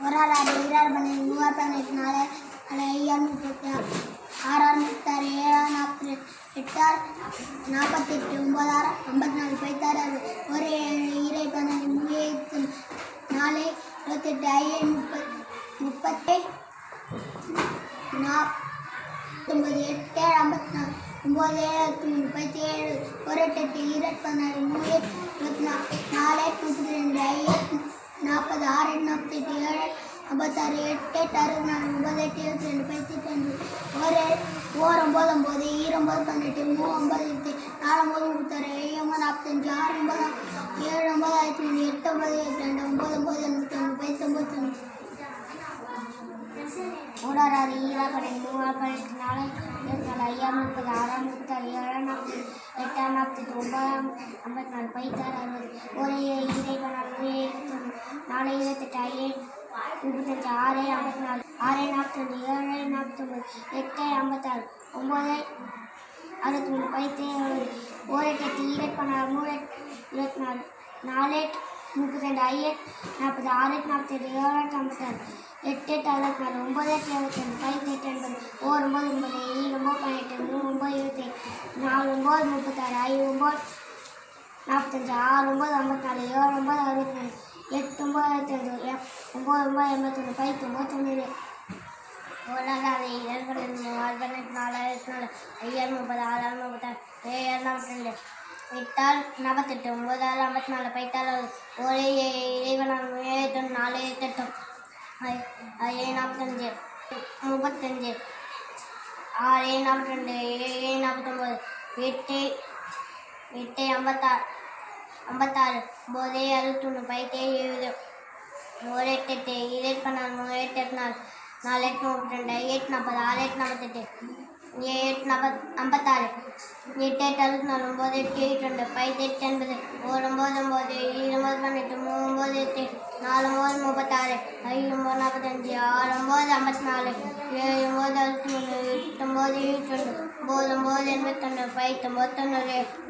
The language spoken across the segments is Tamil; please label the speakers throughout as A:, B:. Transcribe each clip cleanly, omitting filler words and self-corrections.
A: 1 6 3 4 5 6 6 7 48 9 54 56 1 7 12 4 28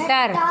A: 30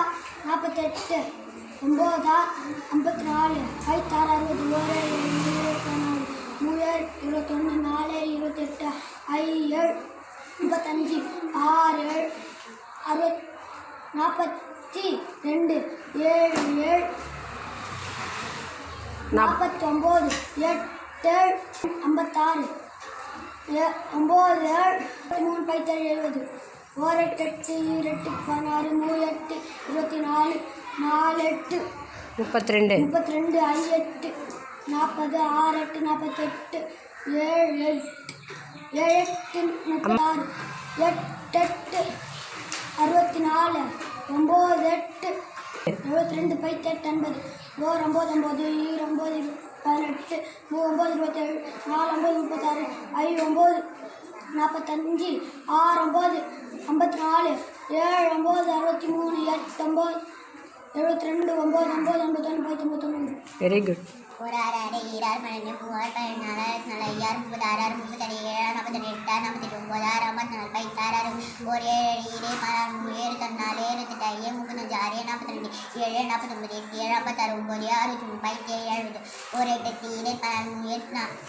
B: Very good.
A: ஒரு ஆறு ஆறு ஈராறு 12 மூவாறு 14 4 ஐயாறு 36 36 37 48 48 49 56 56 ஒரு 7 7 16 7 34 45 7 49 7 56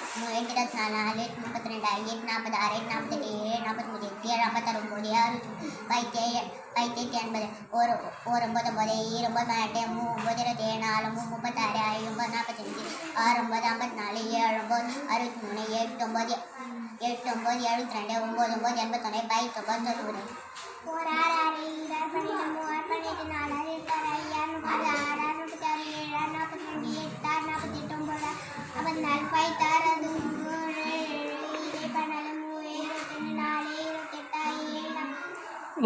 A: 9 6 57 ஒரு 8 7 14 8 24 32 46 48 49 7 56 9 6 80 ஒரு 9 9 29 18 37 4 36 55 6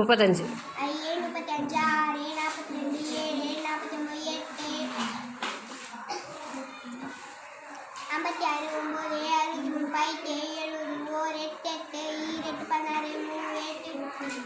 A: 9 54 7 9 63 8 9 8 9 72 9 9 81 90 ஒரு 6 6 12 13 14 56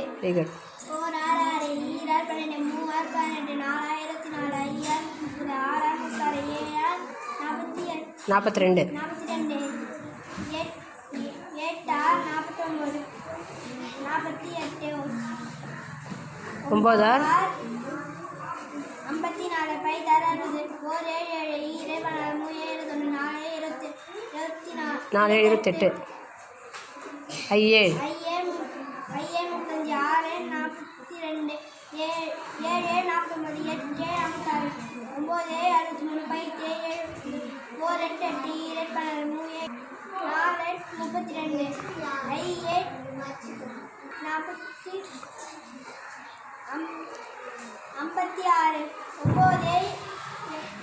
A: 46 47 48 54
B: 35 42 48 ஐயேழு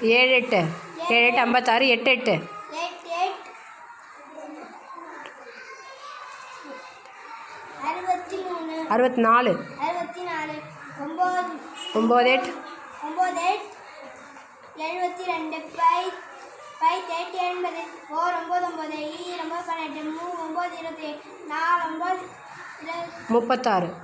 B: 7 8 56 8 8 64 9 8 36 6 9 54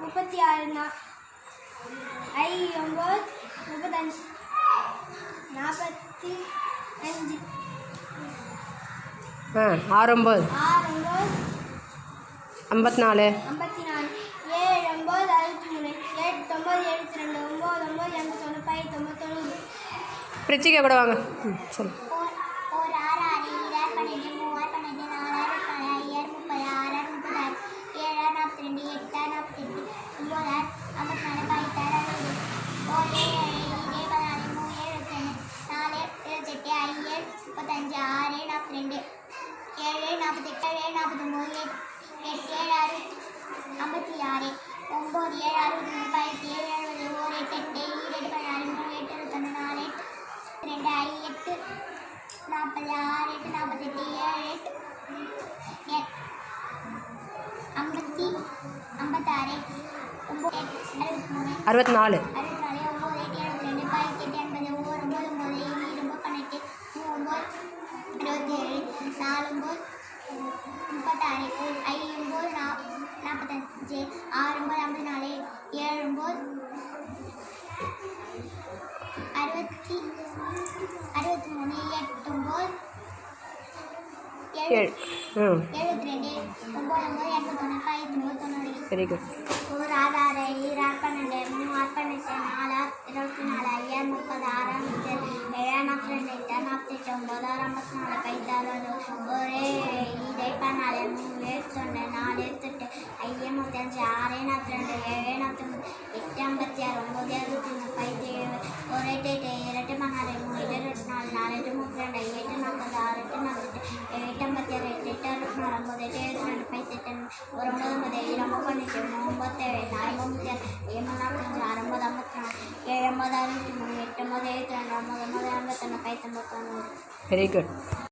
B: பிரிச்சிக்க கூட வாங்க சொல்லு அறுபத்தி நாலு 7 வெரி குட்
A: ஒரு 6 6 12 3 12 4 24 5 30 6 48 ஒரு 9 25 37 40 36 50 56 57 58 59 72 81 81 85 91.
B: Very good.